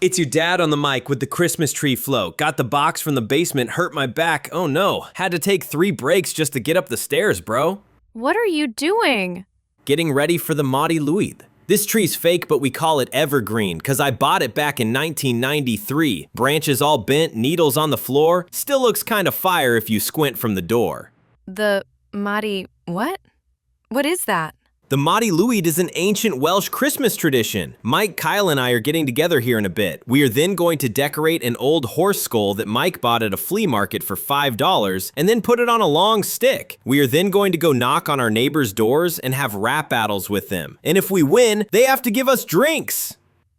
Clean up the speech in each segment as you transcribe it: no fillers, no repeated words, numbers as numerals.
It's your dad on the mic with the Christmas tree float. Got the box from the basement, hurt my back. Oh no, had to take 3 breaks just to get up the stairs, bro. What are you doing? Getting ready for the Mighty Lwyd. This tree's fake, but we call it evergreen, cause I bought it back in 1993. Branches all bent, needles on the floor. Still looks kinda fire if you squint from the door. The Mighty what? What is that? The Mighty Lwyd is an ancient Welsh Christmas tradition. Mike, Kyle, and I are getting together here in a bit. We are then going to decorate an old horse skull that Mike bought at a flea market for $5 and then put it on a long stick. We are then going to go knock on our neighbors' doors and have rap battles with them. And if we win, they have to give us drinks.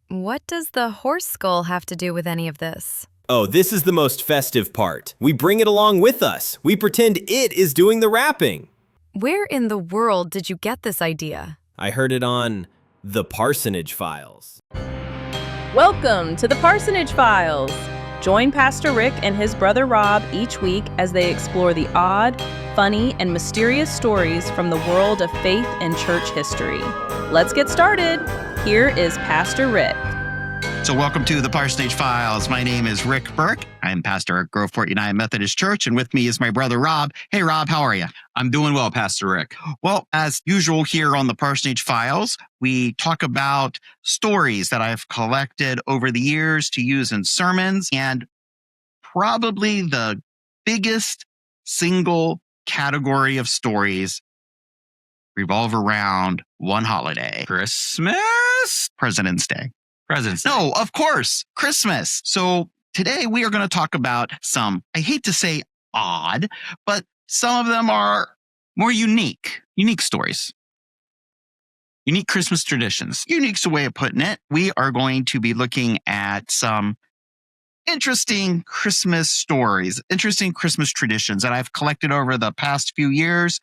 What does the horse skull have to do with any of this? Oh, this is the most festive part. We bring it along with us. We pretend it is doing the rapping. Where in the world did you get this idea? I heard it on the Parsonage Files. Welcome to the Parsonage Files. Join Pastor Rick and his brother Rob each week as they explore the odd, funny, and mysterious stories from the world of faith and church history. Let's get started. Here is Pastor Rick. So welcome to the Parsonage Files. My name is Rick Burke. I'm pastor at Groveport United Methodist Church, and with me is my brother Rob. Hey, Rob, how are you? I'm doing well, Pastor Rick. Well, as usual here on the Parsonage Files, we talk about stories that I've collected over the years to use in sermons, and probably the biggest single category of stories revolve around one holiday. Christmas? President's Day. President's Day. No, of course, Christmas. So today we are going to talk about some, I hate to say odd, but some of them are more unique stories. Unique Christmas traditions. Unique's a way of putting it. We are going to be looking at some interesting Christmas stories, interesting Christmas traditions that I've collected over the past few years,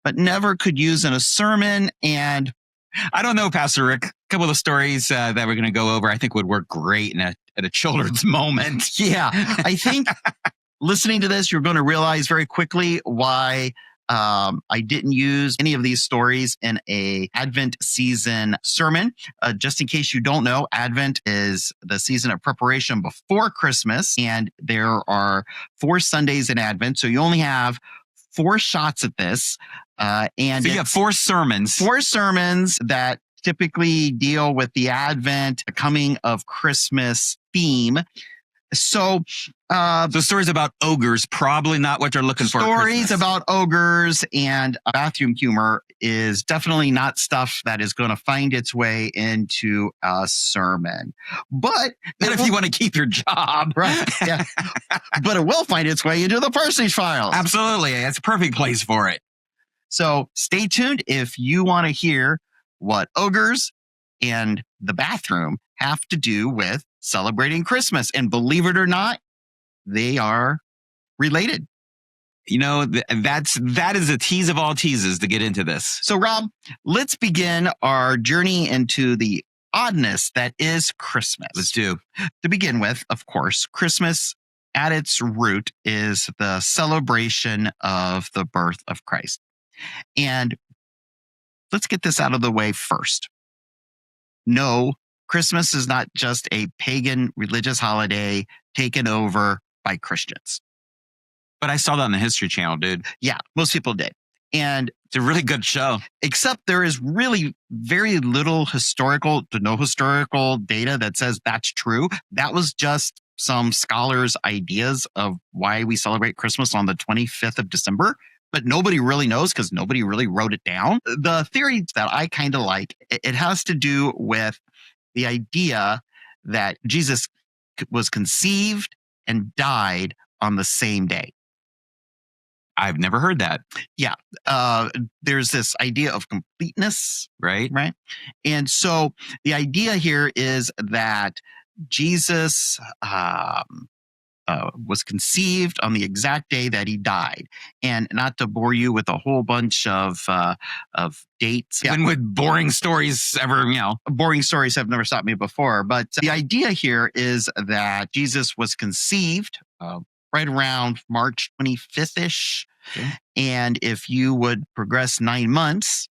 but never could use in a sermon. And I don't know, Pastor Rick. A couple of the stories that we're going to go over, I think would work great at a children's moment. Yeah, I think listening to this, you're going to realize very quickly why I didn't use any of these stories in a Advent season sermon. Just in case you don't know, Advent is the season of preparation before Christmas, and there are 4 Sundays in Advent, so you only have 4 shots at this. And so you have 4 sermons. 4 sermons that typically deal with the Advent, coming of Christmas theme. So the stories about ogres, probably not what they're looking for. Stories about ogres and bathroom humor is definitely not stuff that is going to find its way into a sermon. But not if you want to keep your job. Right. Yeah. But it will find its way into the Parsonage Files. Absolutely. It's a perfect place for it. So stay tuned if you want to hear what ogres and the bathroom have to do with celebrating Christmas. And believe it or not, they are related. You know, that is a tease of all teases to get into this. So, Rob, let's begin our journey into the oddness that is Christmas. Let's do. To begin with, of course, Christmas at its root is the celebration of the birth of Christ. And let's get this out of the way first. No, Christmas is not just a pagan religious holiday taken over by Christians. But I saw that on the History Channel, dude. Yeah, most people did. And it's a really good show. Except there is really very little historical to no historical data that says that's true. That was just some scholars' ideas of why we celebrate Christmas on the 25th of December. But nobody really knows because nobody really wrote it down. The theory that I kind of like, it has to do with the idea that Jesus was conceived and died on the same day. I've never heard that. Yeah. There's this idea of completeness. Right. And so the idea here is that Jesus was conceived on the exact day that he died. And not to bore you with a whole bunch of dates. When would boring stories ever, Boring stories have never stopped me before. But the idea here is that Jesus was conceived right around March 25th-ish. Okay. And if you would progress 9 months,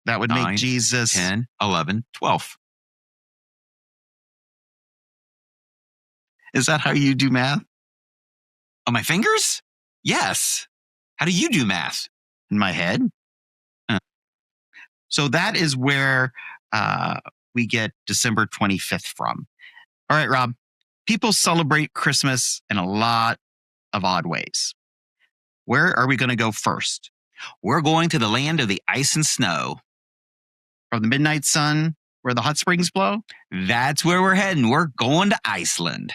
that would make Jesus 10, 11, 12. Is that how you do math? Oh, my fingers? Yes. How do you do math? In my head? Huh. So that is where we get December 25th from. All right, Rob. People celebrate Christmas in a lot of odd ways. Where are we going to go first? We're going to the land of the ice and snow. From the midnight sun, where the hot springs blow? That's where we're heading. We're going to Iceland.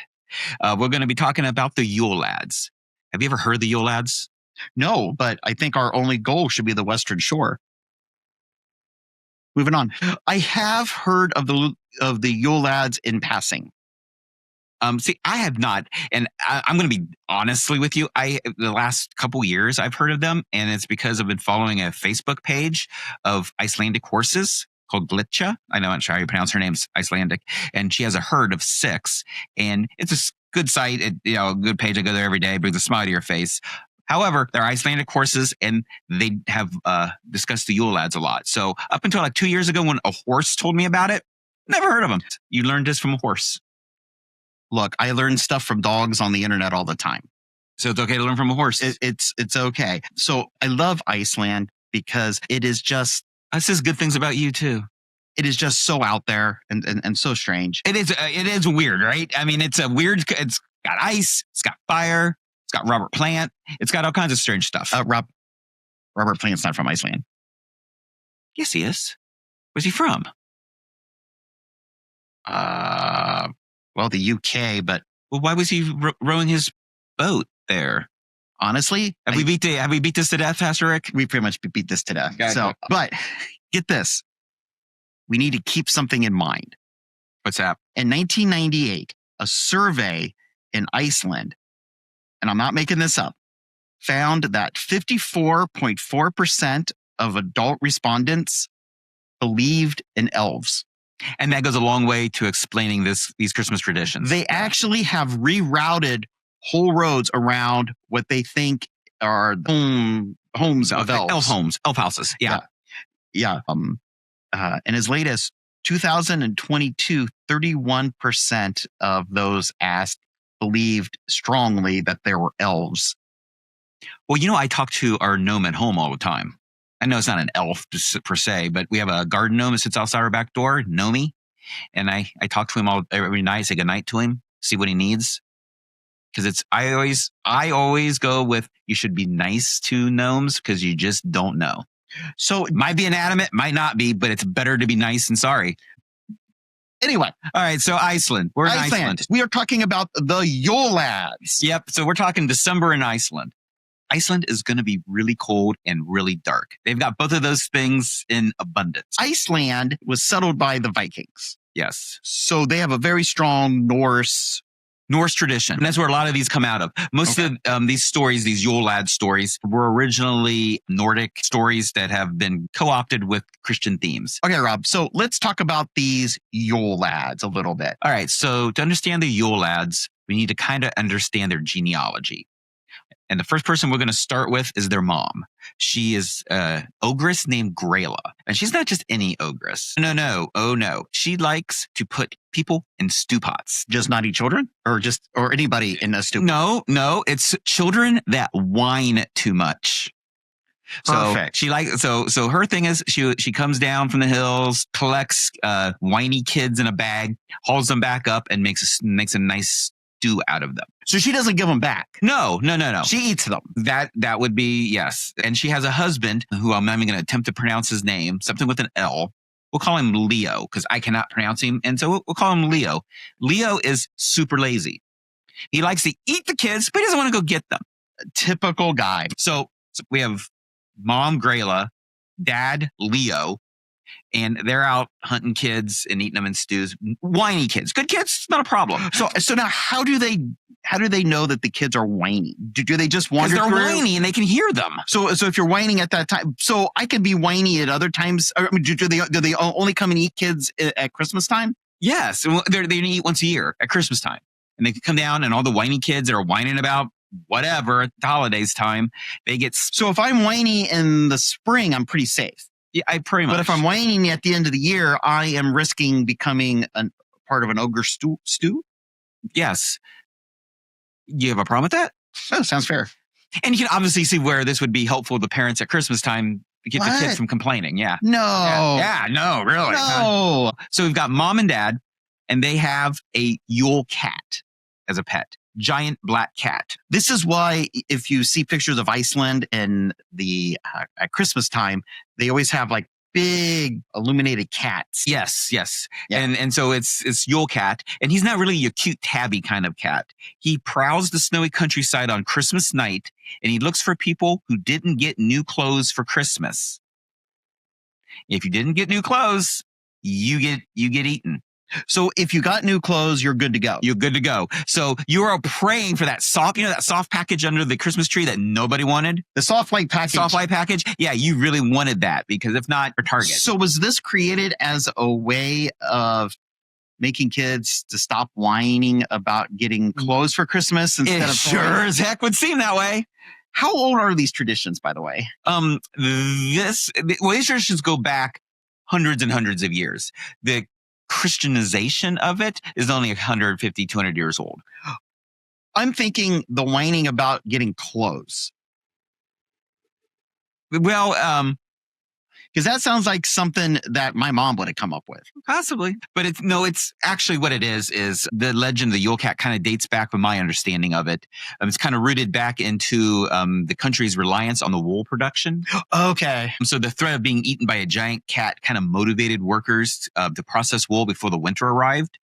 We're going to be talking about the Yule Lads. Have you ever heard of the Yule Lads? No, but I think our only goal should be the Western Shore. Moving on. I have heard of the Yule Lads in passing. See, I have not, and I'm going to be honestly with you. The last couple years I've heard of them, and it's because I've been following a Facebook page of Icelandic horses called Glitcha. I'm not sure how you pronounce her name's Icelandic, and she has a herd of 6, and it's a good site. A good page. I go there every day, brings a smile to your face. However, they're Icelandic horses, and they have discussed the Yule Lads a lot. So up until like 2 years ago, when a horse told me about it, never heard of them. You learned this from a horse. Look, I learn stuff from dogs on the internet all the time. So it's okay to learn from a horse. It's okay. So I love Iceland because it is just... That says good things about you too. It is just so out there and so strange. It is weird, right? I mean, it's got ice, it's got fire, it's got Robert Plant, it's got all kinds of strange stuff. Robert Plant's not from Iceland. Yes, he is. Where's he from? Well, the UK, but... Well, why was he rowing his boat there? Honestly, have we beat this to death, Pastor Rick? We pretty much beat this to death. Gotcha. So, but get this. We need to keep something in mind. What's that? In 1998, a survey in Iceland, and I'm not making this up, found that 54.4% of adult respondents believed in elves. And that goes a long way to explaining these Christmas traditions. They actually have rerouted whole roads around what they think are homes of elves. Elf homes, elf houses. Yeah. And as late as 2022, 31% of those asked believed strongly that there were elves. Well, I talk to our gnome at home all the time. I know it's not an elf per se, but we have a garden gnome that sits outside our back door, Nomi. And I talk to him every night, say goodnight to him, see what he needs. Because I always go with, you should be nice to gnomes because you just don't know. So it might be inanimate, might not be, but it's better to be nice than sorry. Anyway. All right. So Iceland. We're in Iceland. We are talking about the Yule Lads. Yep. So we're talking December in Iceland. Iceland is going to be really cold and really dark. They've got both of those things in abundance. Iceland was settled by the Vikings. Yes. So they have a very strong Norse tradition. And that's where a lot of these come out of. Most of these stories, these Yule Lad stories, were originally Nordic stories that have been co-opted with Christian themes. Okay, Rob. So let's talk about these Yule Lads a little bit. All right. So to understand the Yule Lads, we need to kind of understand their genealogy. And the first person we're going to start with is their mom. She is an ogress named Grela. And she's not just any ogress. No. Oh, no. She likes to put people in stew pots. Just naughty children? Or anybody in a stew pot? No. It's children that whine too much. Perfect. So her thing is she comes down from the hills, collects whiny kids in a bag, hauls them back up, and makes a nice stew out of them. So she doesn't give them back. No. She eats them. That would be, yes. And she has a husband who I'm not even going to attempt to pronounce his name, something with an L. We'll call him Leo because I cannot pronounce him. And so we'll call him Leo. Leo is super lazy. He likes to eat the kids, but he doesn't want to go get them. A typical guy. So we have Mom Grela, Dad Leo, and they're out hunting kids and eating them in stews. Whiny kids. Good kids, not a problem. So now how do they know that the kids are whiny? Do they just wander through? Because they're whiny and they can hear them. So if you're whining at that time, so I could be whiny at other times. I mean, do they only come and eat kids at Christmas time? Yes. They're going to eat once a year at Christmas time. And they can come down and all the whiny kids that are whining about whatever at the holidays time, they get... So if I'm whiny in the spring, I'm pretty safe. Yeah, I pretty much. But if I'm whining at the end of the year, I am risking becoming part of an ogre stew? Yes. You have a problem with that? Oh, sounds fair. And you can obviously see where this would be helpful to parents at Christmas time to get the kids from complaining. Yeah. No. Yeah, no, really. No. So we've got mom and dad, and they have a Yule Cat as a pet. Giant black cat. This is why if you see pictures of Iceland in the at Christmas time, they always have like big illuminated cats. Yes. Yeah. And so it's Yule Cat, and he's not really a cute tabby kind of cat. He prowls the snowy countryside on Christmas night, and he looks for people who didn't get new clothes for Christmas. If you didn't get new clothes, you get eaten. So if you got new clothes, you're good to go. You're good to go. So you are praying for that soft, that soft package under the Christmas tree that nobody wanted. The soft light package. Soft light package. Yeah, you really wanted that because if not, you're target. So was this created as a way of making kids to stop whining about getting clothes for Christmas instead of sure as heck would seem that way. How old are these traditions, by the way? These traditions go back hundreds and hundreds of years. The Christianization of it is only 150, 200 years old. I'm thinking the whining about getting clothes. Well, because that sounds like something that my mom would have come up with. Possibly. But it's actually what it is the legend of the Yule Cat kind of dates back with my understanding of it. It's kind of rooted back into the country's reliance on the wool production. Okay. So the threat of being eaten by a giant cat kind of motivated workers to process wool before the winter arrived,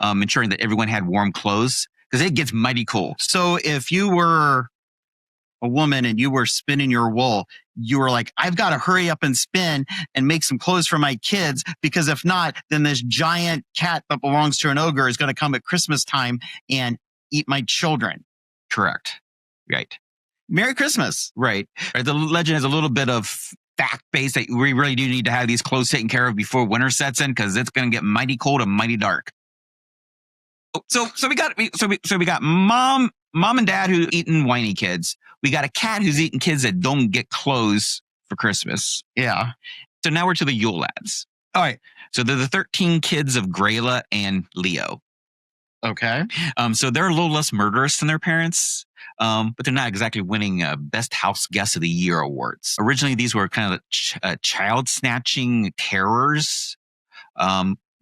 ensuring that everyone had warm clothes because it gets mighty cold. So if you were a woman and you were spinning your wool, you were like, I've got to hurry up and spin and make some clothes for my kids, because if not, then this giant cat that belongs to an ogre is going to come at Christmas time and eat my children. Correct. Right. Merry Christmas. Right. The legend has a little bit of fact base that we really do need to have these clothes taken care of before winter sets in because it's going to get mighty cold and mighty dark. So we got mom and dad who eating whiny kids. We got a cat who's eating kids that don't get clothes for Christmas. Yeah. So now we're to the Yule Lads. All right. So they're the 13 kids of Grayla and Leo. Okay. So they're a little less murderous than their parents, but they're not exactly winning Best House Guest of the Year awards. Originally, these were kind of child snatching terrors.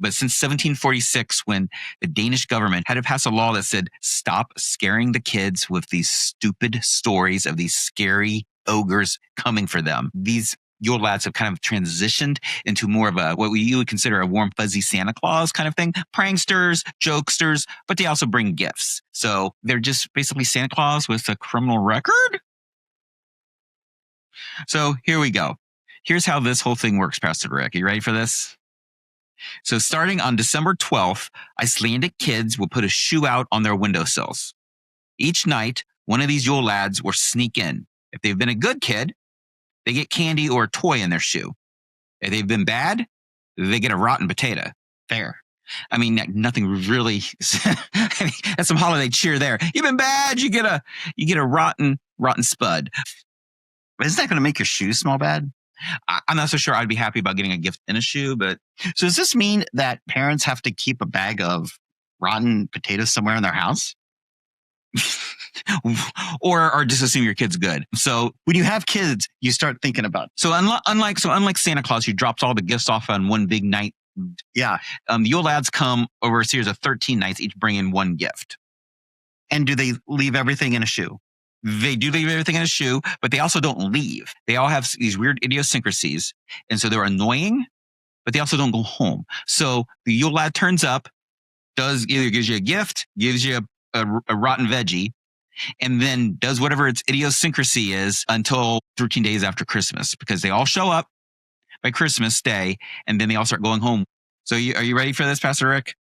But since 1746, when the Danish government had to pass a law that said, stop scaring the kids with these stupid stories of these scary ogres coming for them, these Yule Lads have kind of transitioned into more of what you would consider a warm, fuzzy Santa Claus kind of thing. Pranksters, jokesters, but they also bring gifts. So they're just basically Santa Claus with a criminal record. So here we go. Here's how this whole thing works, Pastor Rick. Are you ready for this? So starting on December 12th, Icelandic kids will put a shoe out on their windowsills. Each night, one of these Yule Lads will sneak in. If they've been a good kid, they get candy or a toy in their shoe. If they've been bad, they get a rotten potato. Fair. I mean, nothing really. That's some holiday cheer there. You've been bad, you get a rotten spud. But isn't that going to make your shoes smell bad? I'm not so sure I'd be happy about getting a gift in a shoe, but. So does this mean that parents have to keep a bag of rotten potatoes somewhere in their house? or just assume your kid's good. So when you have kids, you start thinking about it. So unlike Santa Claus, who drops all the gifts off on one big night. Yeah. The Yule Lads come over a series of 13 nights, each bring in one gift. And do they leave everything in a shoe? They do leave everything in a shoe, but they also don't leave. They all have these weird idiosyncrasies. And so they're annoying, but they also don't go home. So the Yule Lad turns up, gives you a gift, gives you a rotten veggie, and then does whatever its idiosyncrasy is until 13 days after Christmas, because they all show up by Christmas Day, and then they all start going home. So are you ready for this, Pastor Rick?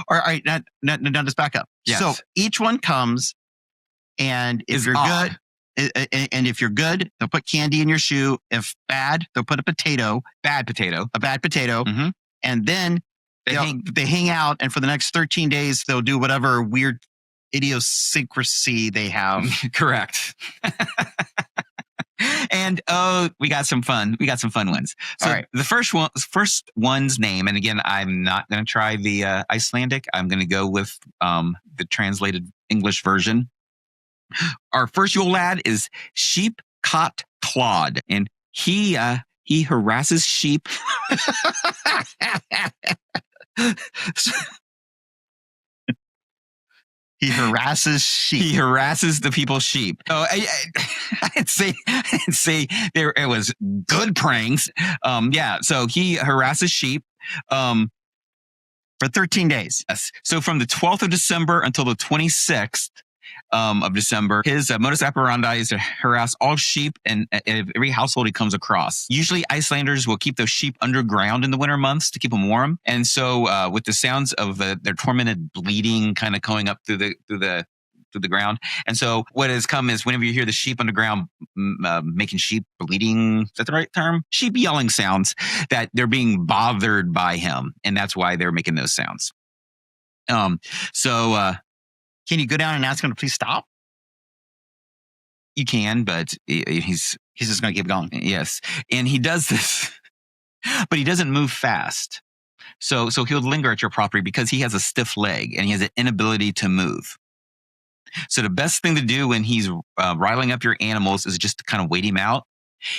All right, now just back up. Yes. So each one comes, and if you're good, and if you're good, they'll put candy in your shoe. If bad, they'll put a bad potato, mm-hmm. And then they hang out, and for the next 13 days, they'll do whatever weird idiosyncrasy they have. Correct. And we got some fun ones. So All right. the first one's name, and again, I'm not going to try the Icelandic. I'm going to go with the translated English version. Our first Yule lad is Sheep Cot Claude, and he harasses sheep. He harasses sheep. He harasses the people's sheep. Oh, I'd say there it was good pranks. Yeah. So he harasses sheep. For 13 days. Yes. So from the 12th of December until the 26th of December, his modus operandi is to harass all sheep and every household he comes across. Usually Icelanders will keep those sheep underground in the winter months to keep them warm. And so with the sounds of their tormented bleeding kind of going up through the ground. And so what has come is whenever you hear the sheep underground making sheep bleeding, is that the right term? Sheep yelling sounds, that they're being bothered by him. And that's why they're making those sounds. Can you go down and ask him to please stop? You can, but he's just going to keep going. Yes. And he does this, but he doesn't move fast. So he'll linger at your property because he has a stiff leg and he has an inability to move. So the best thing to do when he's riling up your animals is just to kind of wait him out.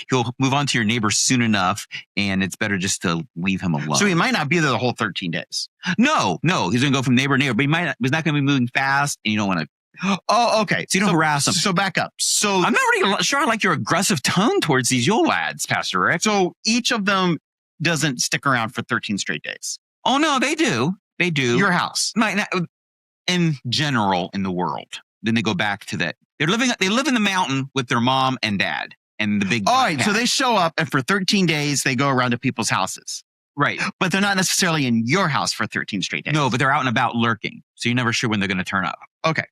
He'll move on to your neighbor soon enough, and it's better just to leave him alone. So he might not be there the whole 13 days. No, he's going to go from neighbor to neighbor, but he's not going to be moving fast, and you don't want to. Oh, okay. So you don't harass him. So back up. So I'm not really sure I like your aggressive tone towards these Yule lads, Pastor Rick. So each of them doesn't stick around for 13 straight days. Oh no, they do. They do. Your house. Might not, in general in the world. Then they go back to that. They live in the mountain with their mom and dad and the big. All right. So they show up and for 13 days they go around to people's houses. Right. But they're not necessarily in your house for 13 straight days. No, but they're out and about lurking. So you're never sure when they're going to turn up. Okay.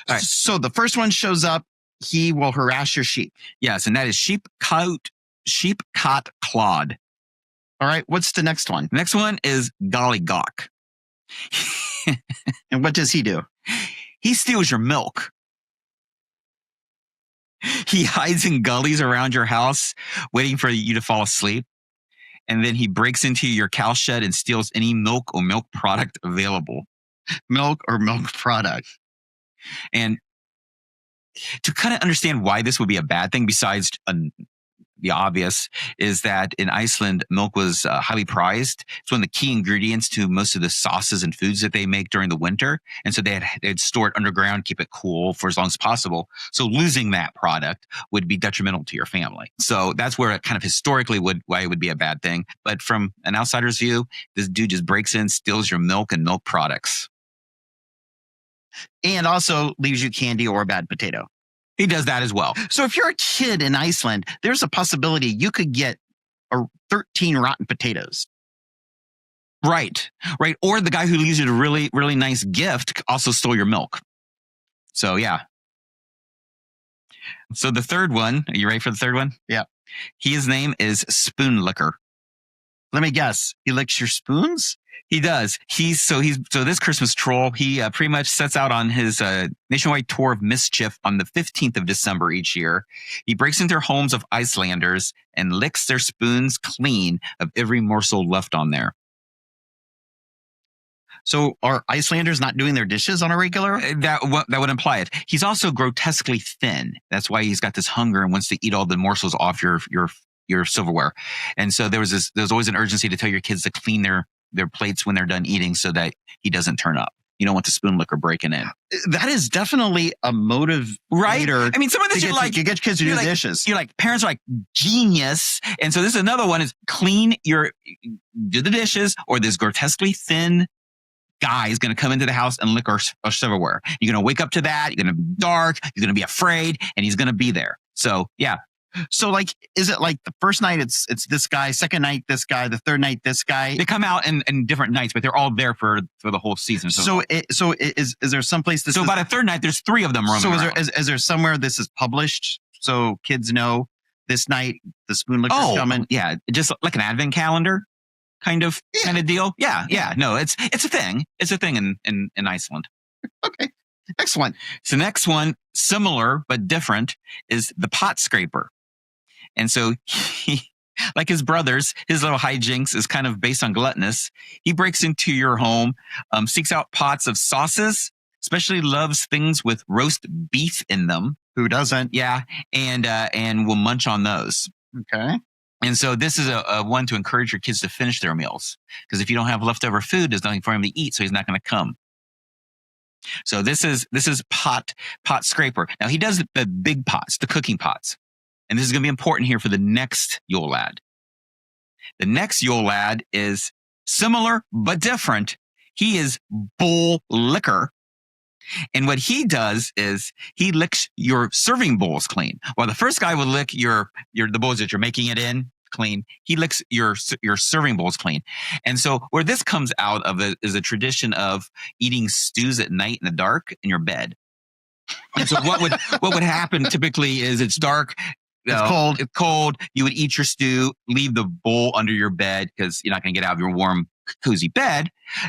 All right. So the first one shows up. He will harass your sheep. Yes. And that is Sheep Cot Claude. All right. What's the next one? The next one is Gollygawk. And what does he do? He steals your milk. He hides in gullies around your house, waiting for you to fall asleep. And then he breaks into your cow shed and steals any milk or milk product available. Milk or milk product. And to kind of understand why this would be a bad thing, besides the obvious, is that in Iceland, milk was highly prized. It's one of the key ingredients to most of the sauces and foods that they make during the winter. And so they'd store it underground, keep it cool for as long as possible. So losing that product would be detrimental to your family. So that's where it kind of historically why it would be a bad thing. But from an outsider's view, this dude just breaks in, steals your milk and milk products. And also leaves you candy or a bad potato. He does that as well. So if you're a kid in Iceland, there's a possibility you could get 13 rotten potatoes. Right. Or the guy who leaves you a really, really nice gift also stole your milk. So, yeah. So the third one, are you ready for the third one? Yeah. His name is Spoon Licker. Let me guess. He licks your spoons? He does. So this Christmas troll, he pretty much sets out on his nationwide tour of mischief on the 15th of December each year. He breaks into their homes of Icelanders and licks their spoons clean of every morsel left on there. So are Icelanders not doing their dishes on a regular? That would imply it. He's also grotesquely thin. That's why he's got this hunger and wants to eat all the morsels off your silverware. And so there's always an urgency to tell your kids to clean their plates when they're done eating so that he doesn't turn up. You don't want the spoon licker breaking in. That is definitely a motivator. Right? I mean, some of this you get kids to do dishes. You're like, parents are like, genius. And so this is another one is do the dishes, or this grotesquely thin guy is going to come into the house and lick our silverware. You're going to wake up to that. You're going to be dark. You're going to be afraid, and he's going to be there. So, yeah. So, like, is it like the first night it's this guy, second night this guy, the third night this guy? They come out in different nights, but they're all there for the whole season. So is there someplace this? So by the third night, there's 3 of them roaming around. Is there somewhere this is published so kids know this night the spoon licker's coming? Yeah, just like an advent calendar kind of deal. Yeah. No, it's a thing. It's a thing in Iceland. Okay. Next one. So next one, similar but different, is the pot scraper. And so he, like his brothers, his little hijinks is kind of based on gluttonous. He breaks into your home, seeks out pots of sauces, especially loves things with roast beef in them. Who doesn't? Yeah, and will munch on those. Okay. And so this is a one to encourage your kids to finish their meals, because if you don't have leftover food, there's nothing for him to eat, so he's not going to come. So this is pot scraper. Now he does the big pots, the cooking pots, and this is going to be important here for the next Yule Lad. The next Yule Lad is similar but different. He is bowl licker. And what he does is he licks your serving bowls clean. While the first guy will lick the bowls that you're making it in clean, he licks your serving bowls clean. And so where this comes out of is a tradition of eating stews at night in the dark in your bed. And so what would happen typically is it's dark. It's cold. You would eat your stew, leave the bowl under your bed because you're not going to get out of your warm, cozy bed,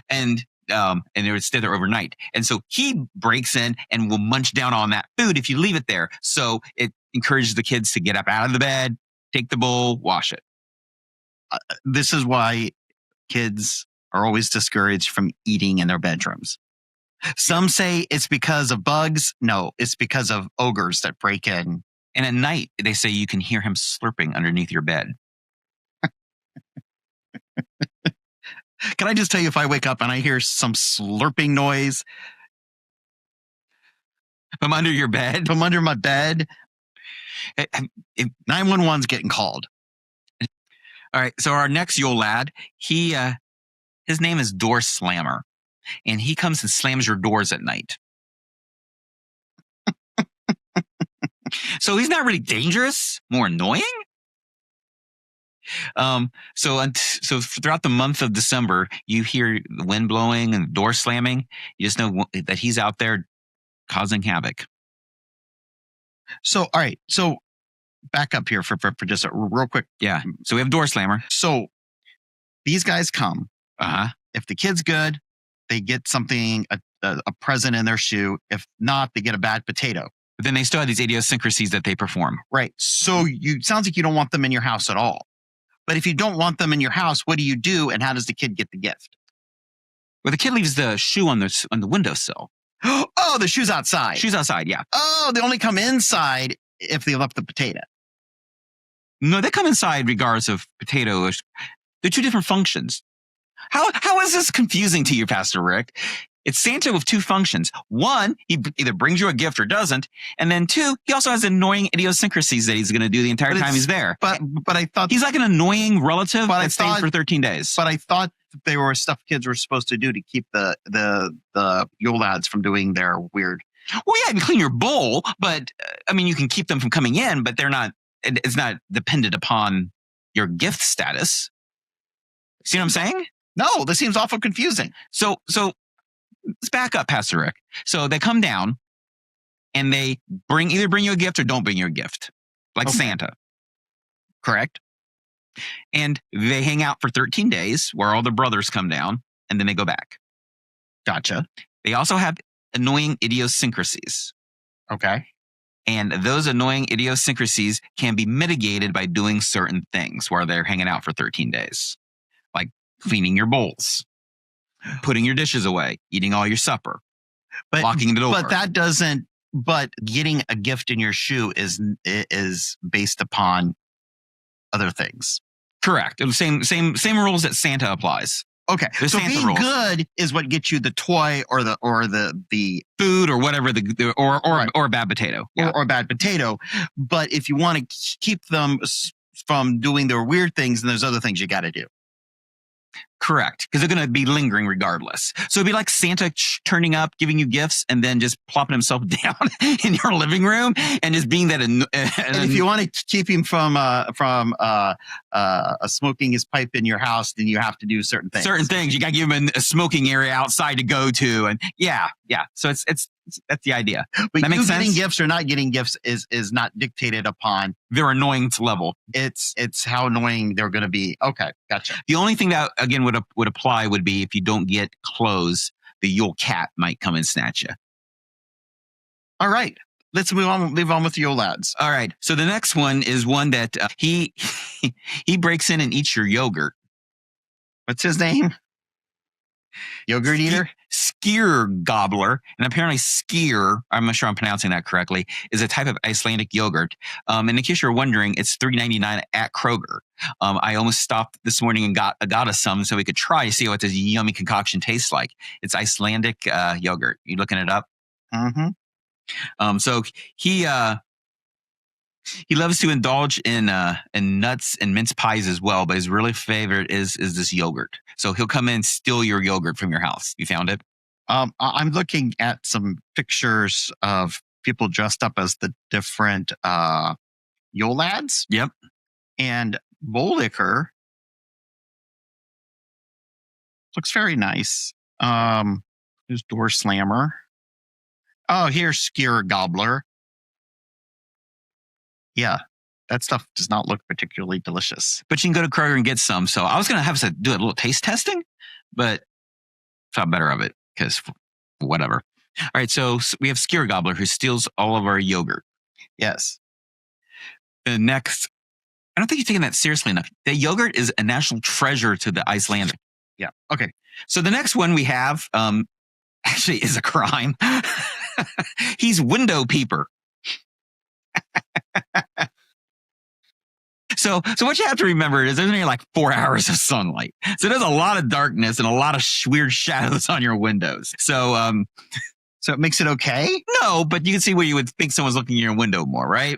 and it would stay there overnight. And so he breaks in and will munch down on that food if you leave it there. So it encourages the kids to get up out of the bed, take the bowl, wash it. This is why kids are always discouraged from eating in their bedrooms. Some say it's because of bugs. No, it's because of ogres that break in. And at night, they say you can hear him slurping underneath your bed. Can I just tell you, if I wake up and I hear some slurping noise from under your bed, from under my bed, 911's getting called. All right. So our next Yule Lad, his name is Door Slammer, and he comes and slams your doors at night. So he's not really dangerous, more annoying. So throughout the month of December, you hear the wind blowing and door slamming. You just know that he's out there causing havoc. So, all right. So back up here for just a real quick. Yeah. So we have Door Slammer. So these guys come. If the kid's good, they get something, a present in their shoe. If not, they get a bad potato. But then they still have these idiosyncrasies that they perform. Right. So sounds like you don't want them in your house at all. But if you don't want them in your house, what do you do? And how does the kid get the gift? Well, the kid leaves the shoe on the windowsill. Oh, the shoe's outside. Shoe's outside, yeah. Oh, they only come inside if they left the potato. No, they come inside regardless of potato. They're two different functions. How is this confusing to you, Pastor Rick? It's Santa with two functions. One, he either brings you a gift or doesn't. And then two, he also has annoying idiosyncrasies that he's going to do the entire time he's there. But I thought... He's like an annoying relative that stays for 13 days. But I thought they were stuff kids were supposed to do to keep the Yule Lads from doing their weird... Well, yeah, you can clean your bowl, but you can keep them from coming in, but it's not dependent upon your gift status. See what I'm saying? No, this seems awful confusing. So let's back up, Pastor Rick. So they come down and they either bring you a gift or don't bring you a gift, like Santa. Correct. And they hang out for 13 days where all the brothers come down and then they go back. Gotcha. They also have annoying idiosyncrasies. Okay. And those annoying idiosyncrasies can be mitigated by doing certain things while they're hanging out for 13 days, like cleaning your bowls, putting your dishes away, eating all your supper, locking the door. But getting a gift in your shoe is based upon other things. Correct. Same rules that Santa applies. Okay. So Santa being rules. good is what gets you the toy or the food or whatever or a bad potato. Yeah. Or a bad potato. But if you want to keep them from doing their weird things, then there's other things you got to do. Correct, because they're going to be lingering regardless. So it'd be like Santa turning up, giving you gifts, and then just plopping himself down in your living room and just being that. And if you want to keep him from smoking his pipe in your house, then you have to do certain things. You got to give him a smoking area outside to go to, and yeah. So it's that's the idea. But that makes getting sense? gifts or not getting gifts is not dictated upon their annoyance level. It's how annoying they're going to be. Okay, gotcha. The only thing that again would apply would be if you don't get clothes, the Yule Cat might come and snatch you. All right. let's move on with the Yule Lads. All right. So the next one is one that he breaks in and eats your yogurt. What's his name? Yogurt eater? Skyr gobbler. And apparently skyr, I'm not sure I'm pronouncing that correctly, is a type of Icelandic yogurt. And in case you're wondering, it's $3.99 at Kroger. I almost stopped this morning and got us some so we could try to see what this yummy concoction tastes like. It's Icelandic yogurt. You looking it up? Mm-hmm. So he loves to indulge in nuts and mince pies as well, but his really favorite is this yogurt. So he'll come in and steal your yogurt from your house. You found it? I'm looking at some pictures of people dressed up as the different Yule Lads. Yep. And Bolicker looks very nice. There's Door Slammer. Oh, here's Skyr Gobbler. Yeah, that stuff does not look particularly delicious. But you can go to Kroger and get some. So I was going to have to do a little taste testing, but thought better of it because whatever. All right, so we have Skyr Gobbler who steals all of our yogurt. Yes. The next, I don't think you're taking that seriously enough. The yogurt is a national treasure to the Icelandic. Yeah. Okay. So the next one we have actually is a crime. He's Window Peeper. So what you have to remember is there's only like 4 hours of sunlight. So there's a lot of darkness and a lot of weird shadows on your windows. So it makes it okay? No, but you can see where you would think someone's looking in your window more, right?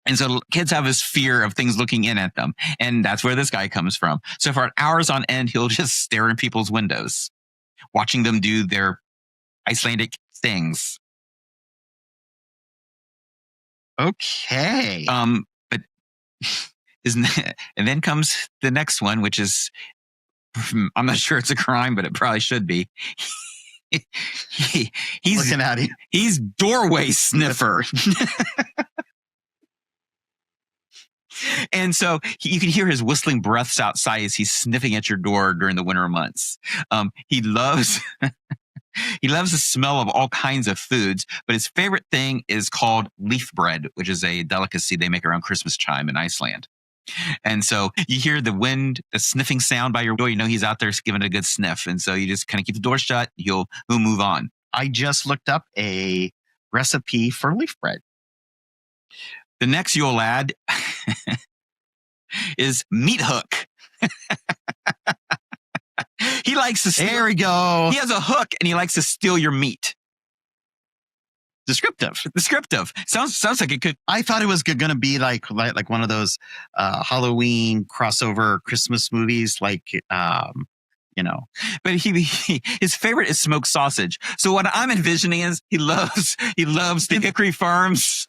And so kids have this fear of things looking in at them. And that's where this guy comes from. So for hours on end, he'll just stare in people's windows, watching them do their Icelandic things. Okay. But and then comes the next one, which is, I'm not sure it's a crime, but it probably should be. He's looking at him. He's Doorway Sniffer. And so you can hear his whistling breaths outside as he's sniffing at your door during the winter months. He loves he loves the smell of all kinds of foods, but his favorite thing is called leaf bread, which is a delicacy they make around Christmas time in Iceland. And so you hear the wind, the sniffing sound by your door. You know he's out there giving it a good sniff. And so you just kind of keep the door shut. He'll move on. I just looked up a recipe for leaf bread. The next Yule Lad is Meat Hook. He likes to steal. There we go. He has a hook and he likes to steal your meat. Descriptive. Sounds like it could. I thought it was going to be like one of those Halloween crossover Christmas movies, But his favorite is smoked sausage. So what I'm envisioning is he loves the Hickory Farms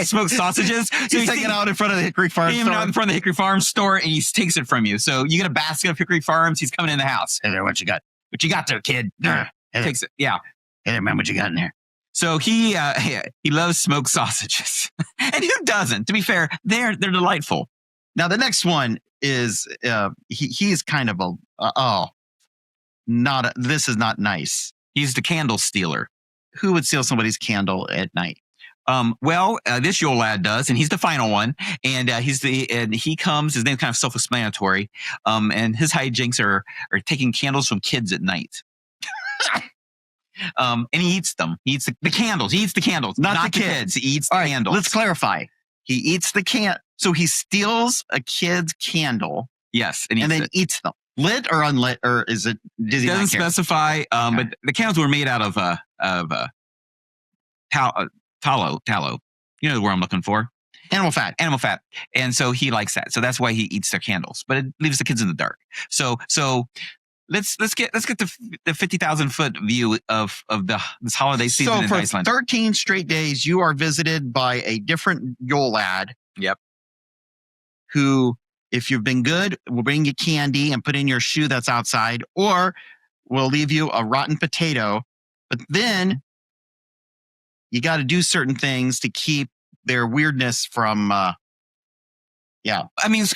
smoked sausages. So he's taking it out in front of the Hickory Farms store. Out in front of the Hickory Farms store, and he takes it from you. So you get a basket of Hickory Farms. He's coming in the house. Hey there, what you got? What you got there, kid? Takes it. Yeah. Hey there, man, what you got in there? So he loves smoked sausages, and who doesn't? To be fair, they're delightful. Now the next one is he's kind of this is not nice. He's the candle stealer. Who would steal somebody's candle at night? This Yule Lad does, and he's the final one. And he comes. His name's kind of self-explanatory. And his hijinks are taking candles from kids at night. And he eats them. He eats the candles. He eats the candles, not the kids. He eats the candles. Let's clarify. He eats the so he steals a kid's candle. Yes, and then eats them. Lit or unlit, or is it? Does he doesn't specify. But the candles were made out of tallow. You know the word I'm looking for. Animal fat. And so he likes that. So that's why he eats their candles. But it leaves the kids in the dark. So let's get the 50,000-foot view of this holiday season in Iceland. So for 13 straight days, you are visited by a different Yule Lad. Yep. Who, if you've been good, will bring you candy and put in your shoe that's outside, or will leave you a rotten potato. But then you got to do certain things to keep their weirdness from. I mean,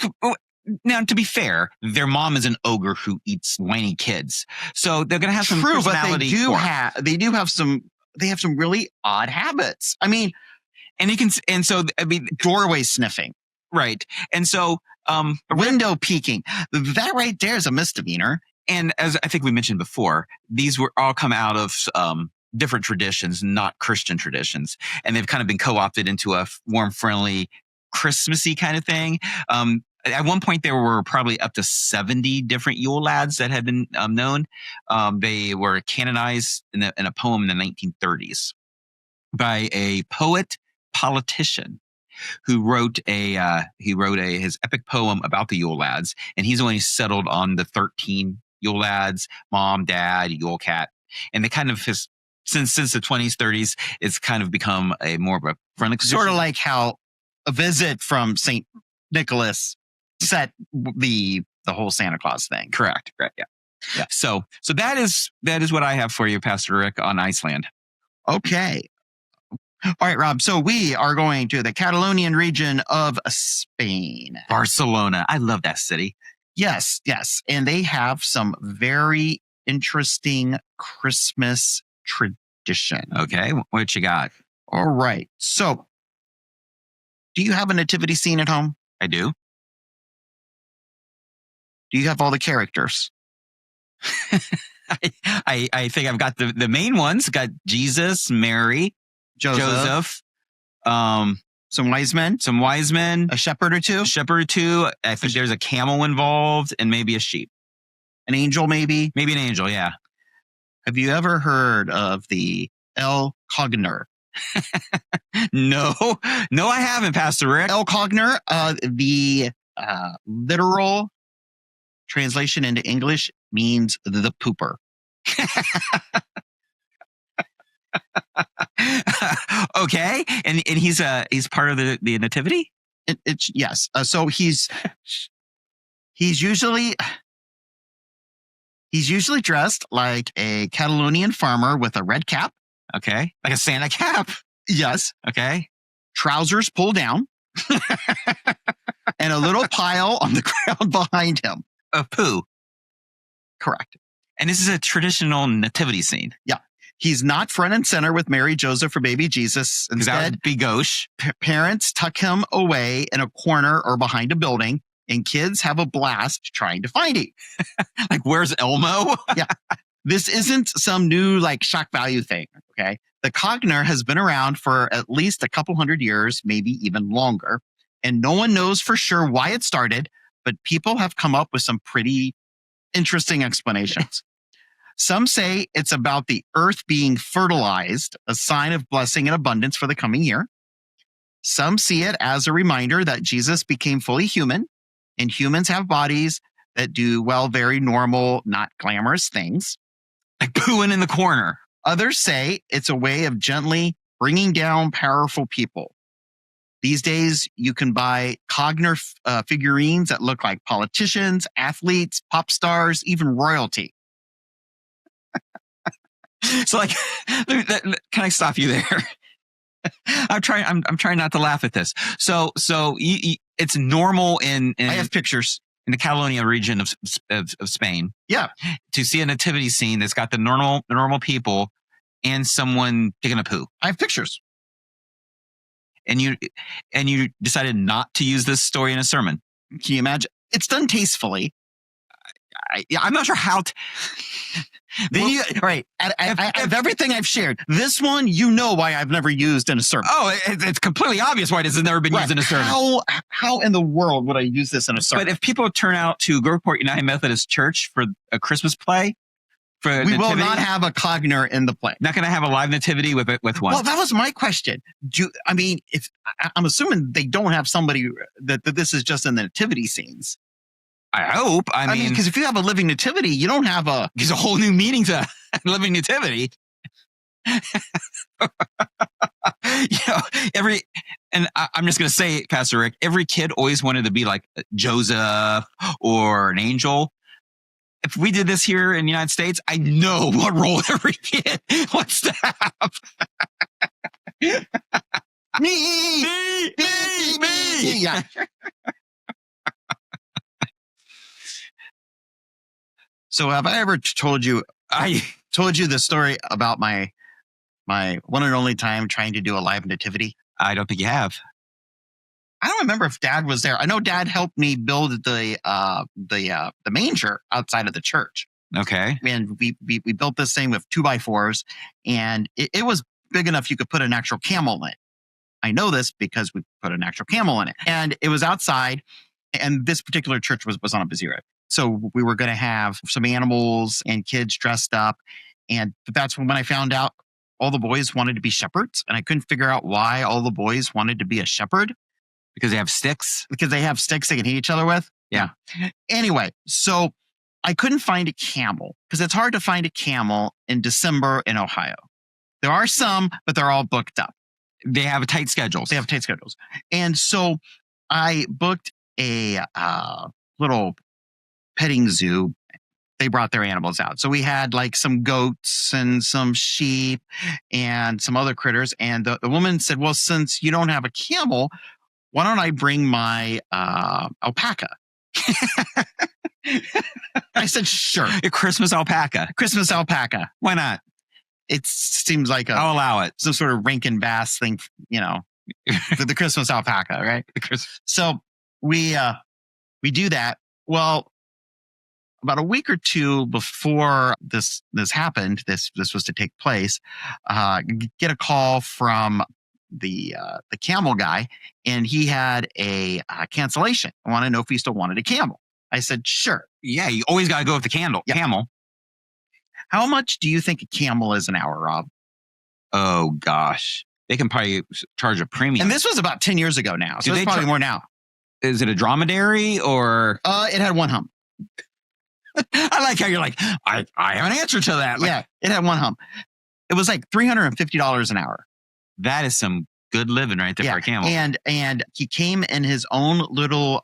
now to be fair, their mom is an ogre who eats whiny kids, so they're going to have some personality. But they do have some they have some really odd habits. I mean, doorway sniffing. Right. And so, window peeking. That right there is a misdemeanor. And as I think we mentioned before, these were all come out of different traditions, not Christian traditions. And they've kind of been co-opted into a warm, friendly, Christmassy kind of thing. At one point, there were probably up to 70 different Yule Lads that had been known. They were canonized in a poem in the 1930s by a poet politician who wrote his epic poem about the Yule Lads, and he's only settled on the 13 Yule Lads, Mom, Dad, Yule Cat, and they kind of since the 20s, 30s, it's kind of become a more of a friendly tradition. Sort of like how a visit from St. Nicholas set the whole Santa Claus thing. Correct. Yeah. So that is what I have for you, Pastor Rick, on Iceland. Okay. All right, Rob. So we are going to the Catalonian region of Spain. Barcelona. I love that city. Yes. And they have some very interesting Christmas tradition. Okay. What you got? All right. So do you have a nativity scene at home? I do. Do you have all the characters? I think I've got the main ones. Got Jesus, Mary, Joseph, some wise men, a shepherd or two. I think there's a camel involved and maybe a sheep. An angel, maybe an angel. Yeah. Have you ever heard of the El Caganer? No, I haven't, Pastor Rick. El Caganer, the literal translation into English means the pooper. Okay, and he's part of the nativity. It's yes. So he's usually dressed like a Catalonian farmer with a red cap. Okay, like a Santa cap. Yes. Okay. Trousers pulled down, and a little pile on the ground behind him. Of poo. Correct. And this is a traditional nativity scene. Yeah. He's not front and center with Mary, Joseph, or baby Jesus. Instead, that would be gauche. Parents tuck him away in a corner or behind a building, and kids have a blast trying to find him. Like, where's Elmo? Yeah. This isn't some new shock value thing. Okay. The Caganer has been around for at least a couple hundred years, maybe even longer. And no one knows for sure why it started, but people have come up with some pretty interesting explanations. Some say it's about the earth being fertilized, a sign of blessing and abundance for the coming year. Some see it as a reminder that Jesus became fully human, and humans have bodies that do, very normal, not glamorous things. Like pooing in the corner. Others say it's a way of gently bringing down powerful people. These days, you can buy Caganer figurines that look like politicians, athletes, pop stars, even royalty. So, can I stop you there? I'm trying not to laugh at this. So it's normal in I have pictures in the Catalonian region of Spain. Yeah, to see a nativity scene that's got the normal people and someone taking a poo. I have pictures. And you decided not to use this story in a sermon. Can you imagine? It's done tastefully. I'm not sure how. Right. Of everything I've shared, this one, why I've never used in a sermon. Oh, it's completely obvious why this has never been used in a sermon. How in the world would I use this in a sermon? But if people turn out to Groveport United Methodist Church for a Christmas play, we nativity, will not have a Caganer in the play. Not going to have a live nativity with one. Well, that was my question. If I'm assuming they don't have somebody that this is just in the nativity scenes. I hope. I mean, because if you have a living nativity, you don't have there's a whole new meaning to living nativity. I'm just going to say, Pastor Rick, every kid always wanted to be like Joseph or an angel. If we did this here in the United States, I know what role every kid wants to have. Me. Yeah. So have I ever told you the story about my my one and only time trying to do a live nativity. I don't think you have. I don't remember if Dad was there. I know Dad helped me build the manger outside of the church. Okay. And we built this thing with 2x4s, and it was big enough you could put an actual camel in it. I know this because we put an actual camel in it, and it was outside. And this particular church was on a busy road, so we were going to have some animals and kids dressed up. And that's when I found out all the boys wanted to be shepherds, and I couldn't figure out why all the boys wanted to be a shepherd. Because they have sticks? Because they have sticks they can hit each other with? Yeah. Anyway, so I couldn't find a camel because it's hard to find a camel in December in Ohio. There are some, but they're all booked up. They have tight schedules. And so I booked a little petting zoo. They brought their animals out. So we had like some goats and some sheep and some other critters. And the woman said, well, since you don't have a camel, why don't I bring my alpaca? I said, sure. A Christmas alpaca. Christmas alpaca. Why not? It seems like I'll allow it. Some sort of Rankin Bass thing, the Christmas alpaca, right? So we do that. Well, about a week or two before this happened, this was to take place, get a call from the camel guy, and he had a cancellation. I want to know if he still wanted a camel. I said, sure. Yeah, you always got to go with the camel. How much do you think a camel is an hour, Rob? Oh, gosh. They can probably charge a premium. And this was about 10 years ago now, so it's probably more now. Is it a dromedary or? It had one hump. I like how you're like, I have an answer to that. Yeah, it had one hump. It was like $350 an hour. That is some good living right there for a camel. And he came in his own little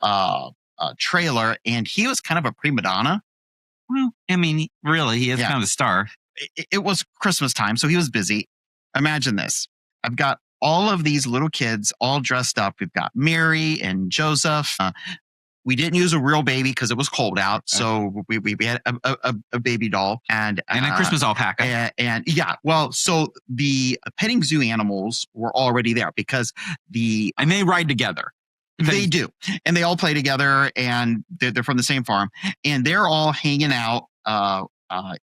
trailer, and he was kind of a prima donna. Well, I mean, really, he is kind of a star. It was Christmas time, so he was busy. Imagine this. I've got all of these little kids all dressed up. We've got Mary and Joseph. We didn't use a real baby because it was cold out. So we had a baby doll and a Christmas alpaca. So the petting zoo animals were already there because and they ride together. They do. And they all play together, and they're from the same farm. And they're all hanging out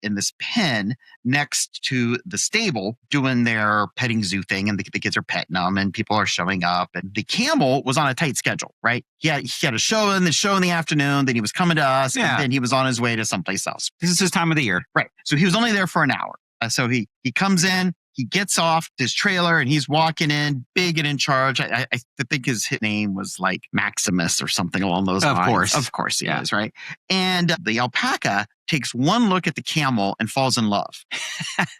in this pen next to the stable doing their petting zoo thing. And the kids are petting them, and people are showing up. And the camel was on a tight schedule, right? He had a show in the afternoon. Then he was coming to us. And then he was on his way to someplace else. This is his time of the year. Right. So he was only there for an hour. So he comes in. He gets off his trailer and he's walking in, big and in charge. I think his name was like Maximus or something along those lines. Of course he is, right? And the alpaca takes one look at the camel and falls in love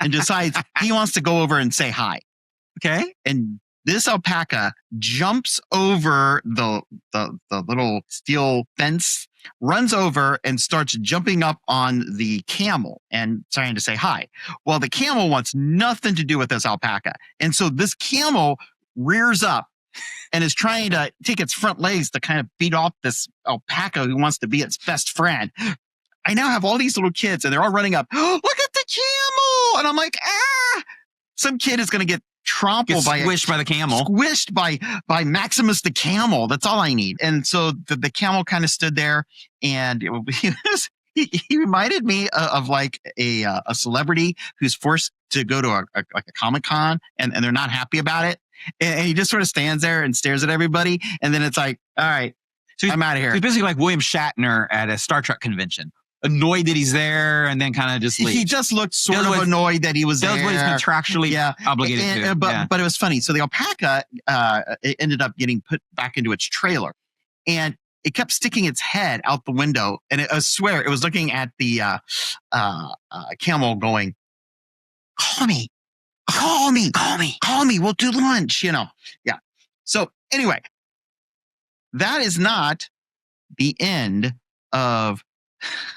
and decides he wants to go over and say hi. Okay. And this alpaca jumps over the little steel fence, runs over and starts jumping up on the camel and trying to say hi. Well, the camel wants nothing to do with this alpaca. And so this camel rears up and is trying to take its front legs to kind of beat off this alpaca who wants to be its best friend. I now have all these little kids and they're all running up. Oh, look at the camel. And I'm like, some kid is going to get trampled squished by the camel. Squished by Maximus the camel. That's all I need. And so the camel kind of stood there, and he reminded me of like a celebrity who's forced to go to a Comic-Con and they're not happy about it. And he just sort of stands there and stares at everybody. And then it's like, all right, so I'm out of here. He's basically like William Shatner at a Star Trek convention. Annoyed that he's there, and then kind of just leaves. He just looked sort of annoyed that he was there. That was what he's contractually obligated to. But it was funny. So the alpaca it ended up getting put back into its trailer, and it kept sticking its head out the window. And I swear it was looking at the camel going, call me. We'll do lunch, Yeah. So anyway, that is not the end of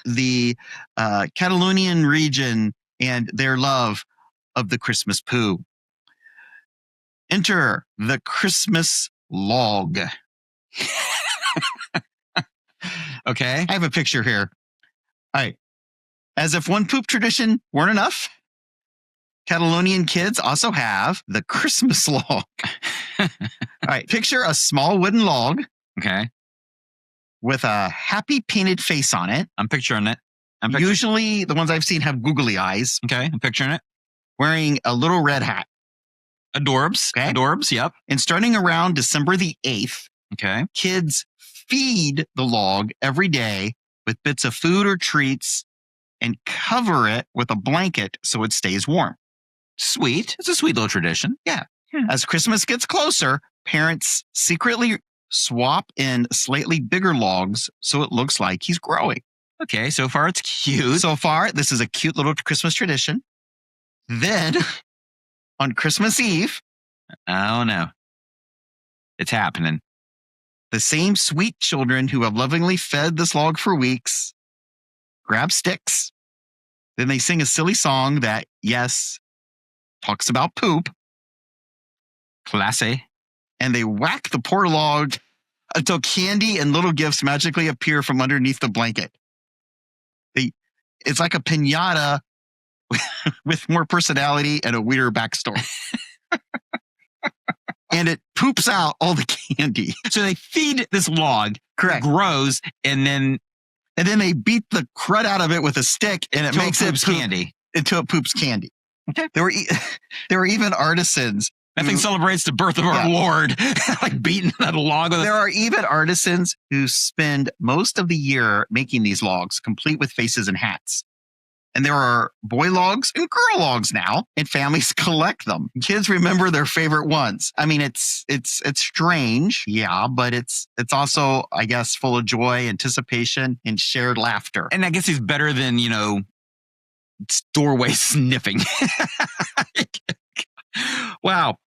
the Catalonian region and their love of the Christmas poo. Enter the Christmas log. Okay. I have a picture here. All right. As if one poop tradition weren't enough, Catalonian kids also have the Christmas log. All right, picture a small wooden log Okay. with a happy painted face on it. I'm picturing it. Usually the ones I've seen have googly eyes, Okay. I'm picturing it. wearing a little red hat. Adorbs. Okay. Adorbs. Yep. And starting around December the 8th, Okay. kids feed the log every day with bits of food or treats and cover it with a blanket so it stays warm. Sweet. It's a sweet little tradition. As Christmas gets closer, parents secretly swap in slightly bigger logs so it looks like he's growing. Okay. So far, it's cute. So far, this is a cute little Christmas tradition. Then, on Christmas Eve, Oh, no. It's happening. the same sweet children who have lovingly fed this log for weeks grab sticks. Then they sing a silly song that, yes, talks about poop. Classy. And they whack the poor log until candy and little gifts magically appear from underneath the blanket. It's like a piñata with more personality and a weirder backstory. And it poops out all the candy. So they feed this log. Correct. It grows, and then they beat the crud out of it with a stick, and it makes it poops poop candy. until it poops candy. Okay. There were even artisans. That thing celebrates the birth of our Lord. Like beating that log with There are even artisans who spend most of the year making these logs, complete with faces and hats. And there are boy logs and girl logs now, and families collect them. Kids remember their favorite ones. I mean, it's strange, yeah, but it's also, I guess, full of joy, anticipation, and shared laughter. And I guess he's better than, doorway sniffing. Wow.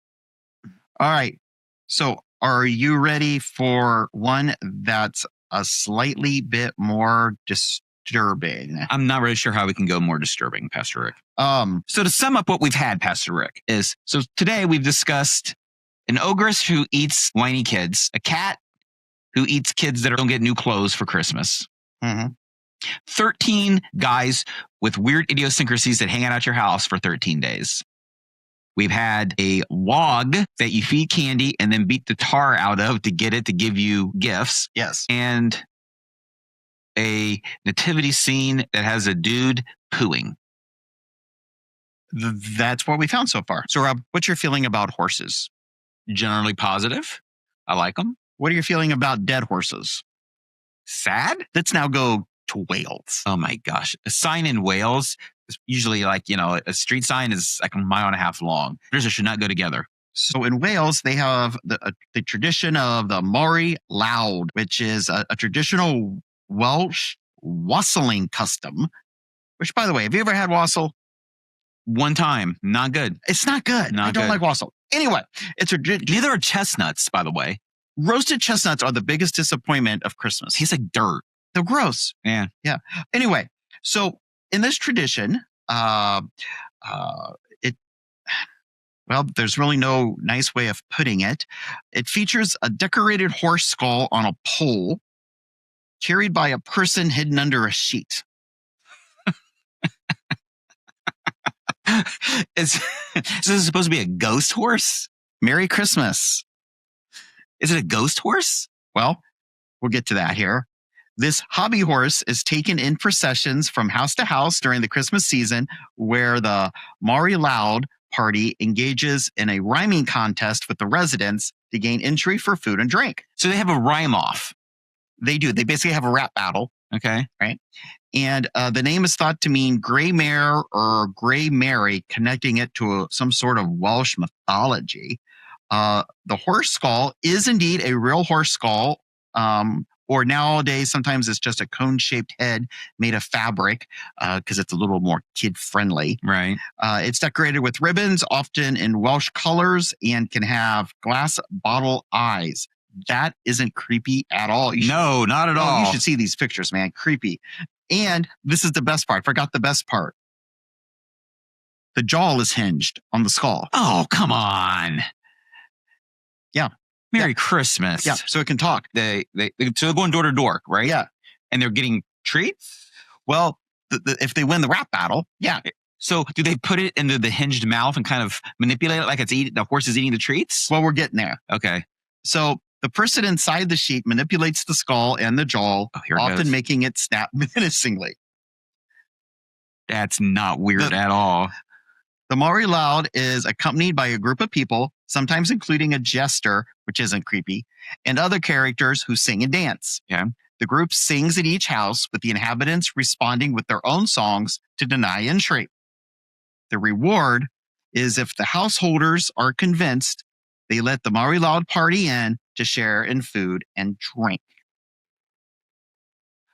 All right. So are you ready for one that's a slightly bit more disturbing? I'm not really sure how we can go more disturbing, Pastor Rick. So to sum up what we've had, Pastor Rick, so today we've discussed an ogress who eats whiny kids, a cat who eats kids that don't get new clothes for Christmas, 13 guys with weird idiosyncrasies that hang out at your house for 13 days. We've had a log that you feed candy and then beat the tar out of to get it to give you gifts. Yes. And a nativity scene that has a dude pooing. That's what we found so far. So, Rob, what's your feeling about horses? Generally positive. I like them. What are you feeling about dead horses? Sad? Let's now go to Wales. Oh my gosh. A sign in Wales is usually like, a street sign is like a mile and a half long. Those should not go together. So in Wales, they have the tradition of the Mori Lwyd, which is a traditional Welsh wassailing custom. Which, by the way, have you ever had wassail? One time. Not good. It's not good. I don't like wassail. Anyway, it's a neither are chestnuts, by the way. Roasted chestnuts are the biggest disappointment of Christmas. Tastes like dirt. They're gross. Yeah. Yeah. Anyway, so in this tradition, there's really no nice way of putting it. It features a decorated horse skull on a pole carried by a person hidden under a sheet. Is this supposed to be a ghost horse? Merry Christmas. Is it a ghost horse? Well, we'll get to that here. This hobby horse is taken in processions from house to house during the Christmas season, where the Mori Lwyd party engages in a rhyming contest with the residents to gain entry for food and drink. So they have a rhyme off. They do. They basically have a rap battle. Okay. Right. And the name is thought to mean Grey Mare or Grey Mary, connecting it to some sort of Welsh mythology. The horse skull is indeed a real horse skull, or nowadays sometimes it's just a cone-shaped head made of fabric because it's a little more kid-friendly. Right. It's decorated with ribbons, often in Welsh colors, and can have glass bottle eyes. That isn't creepy at all. No, not at all. You should see these pictures, man. Creepy. And this is the best part. Forgot the best part. The jaw is hinged on the skull. Oh, come on. Yeah. Merry Christmas. Yeah. So it can talk. So they're going door to door, right? Yeah. And they're getting treats? Well, if they win the rap battle, yeah. So do they put it into the hinged mouth and kind of manipulate it like the horse is eating the treats? Well, we're getting there. Okay. So the person inside the sheep manipulates the skull and the jaw, often making it snap menacingly. That's not weird at all. The Māori Lwyd is accompanied by a group of people, sometimes including a jester, which isn't creepy, and other characters who sing and dance. Yeah. The group sings at each house, with the inhabitants responding with their own songs to deny entry. The reward is if the householders are convinced, they let the Māori Lwyd party in to share in food and drink.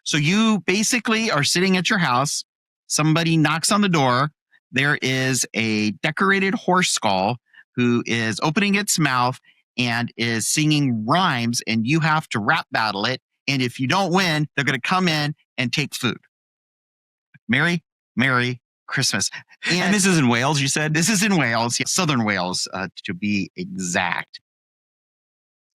So you basically are sitting at your house. Somebody knocks on the door. There is a decorated horse skull who is opening its mouth and is singing rhymes, and you have to rap battle it. And if you don't win, they're going to come in and take food. Merry, Merry Christmas. And this is in Wales, you said? This is in Wales, southern Wales, to be exact.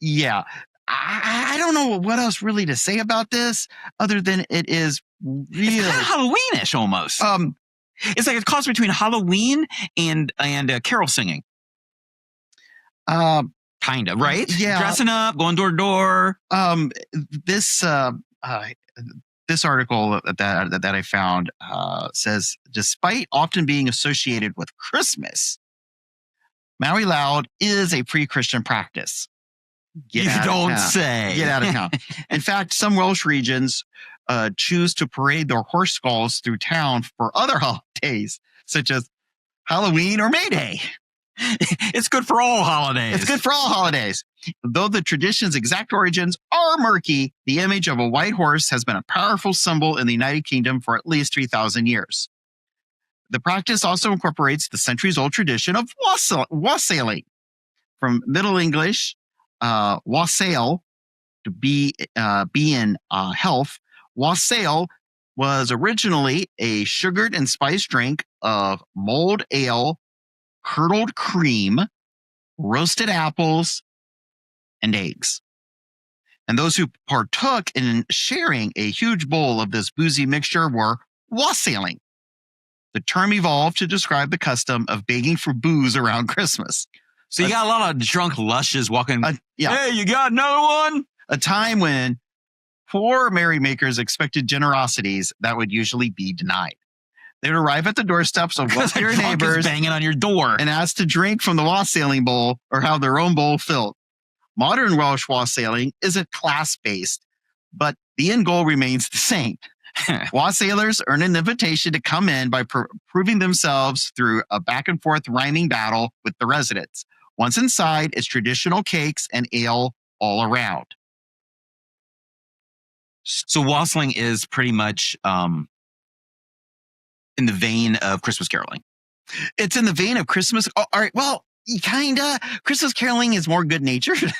Yeah. I don't know what else really to say about this other than it is really... It's kind of Halloweenish almost. It's like a cross between Halloween and carol singing. Kind of, right? Yeah. Dressing up, going door to door. This article that I found says, despite often being associated with Christmas, Māori Lwyd is a pre-Christian practice. You don't say. Get out of town. In fact, some Welsh regions choose to parade their horse skulls through town for other holidays, such as Halloween or May Day. It's good for all holidays. It's good for all holidays. Though the tradition's exact origins are murky, the image of a white horse has been a powerful symbol in the United Kingdom for at least 3,000 years. The practice also incorporates the centuries-old tradition of wassailing, from Middle English wassail, to be in health. Wassail was originally a sugared and spiced drink of mulled ale, curdled cream, roasted apples, and eggs. And those who partook in sharing a huge bowl of this boozy mixture were wassailing. The term evolved to describe the custom of begging for booze around Christmas. So you got a lot of drunk lushes walking. Yeah. Hey, you got another one? A time when poor merrymakers expected generosities that would usually be denied. They would arrive at the doorsteps of wealthier neighbors banging on your door and ask to drink from the wassailing bowl or have their own bowl filled. Modern Welsh wassailing isn't class-based, but the end goal remains the same. Wassailers earn an invitation to come in by proving themselves through a back-and-forth rhyming battle with the residents. Once inside, it's traditional cakes and ale all around. So wassailing is pretty much in the vein of Christmas caroling. It's in the vein of Christmas. Oh, all right. Well, kinda. Christmas caroling is more good-natured.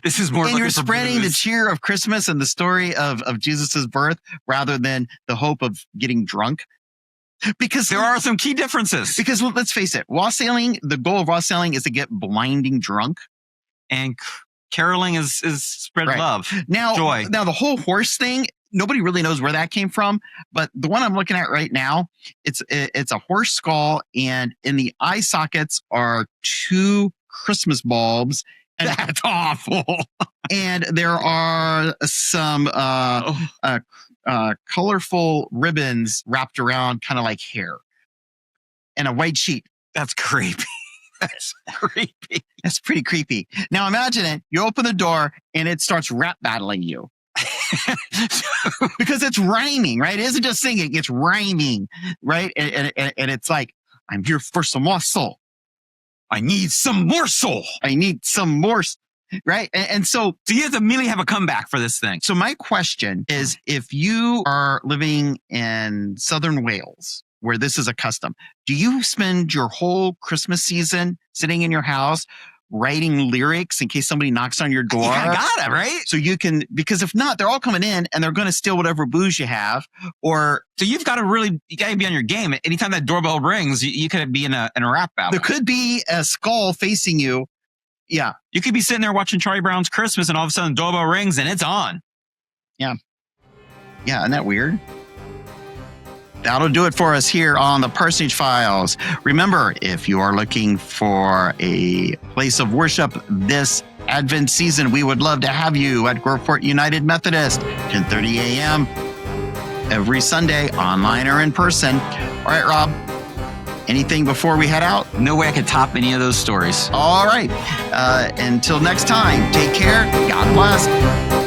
This is more. And you're spreading the cheer of Christmas and the story of Jesus's birth rather than the hope of getting drunk. Because there are some key differences. Because let's face it, wassailing, the goal of wassailing is to get blinding drunk. And caroling is spread love, joy. Now, the whole horse thing, nobody really knows where that came from. But the one I'm looking at right now, it's a horse skull, and in the eye sockets are 2 Christmas bulbs. And that's awful. And there are some colorful ribbons wrapped around, kind of like hair, and a white sheet. That's creepy. That's creepy. That's pretty creepy. Now imagine it. You open the door and it starts rap battling you. Because it's rhyming, right? It isn't just singing, it's rhyming, right? And it's like, I'm here for some morsel. I need some morsel. I need some morsel. Right. And so you have to immediately have a comeback for this thing. So my question is, if you are living in southern Wales, where this is a custom, do you spend your whole Christmas season sitting in your house writing lyrics in case somebody knocks on your door? I got it, right? So you can, because if not, they're all coming in and they're going to steal whatever booze you have. Or so you got to be on your game. Anytime that doorbell rings, you could be in a rap battle. There could be a skull facing you. Yeah. You could be sitting there watching Charlie Brown's Christmas and all of a sudden the doorbell rings and it's on. Yeah. Yeah. Isn't that weird? That'll do it for us here on the Parsonage Files. Remember, if you are looking for a place of worship this Advent season, we would love to have you at Groveport United Methodist, 10:30 a.m. every Sunday, online or in person. All right, Rob, anything before we head out? No way I could top any of those stories. All right. Until next time, take care. God bless.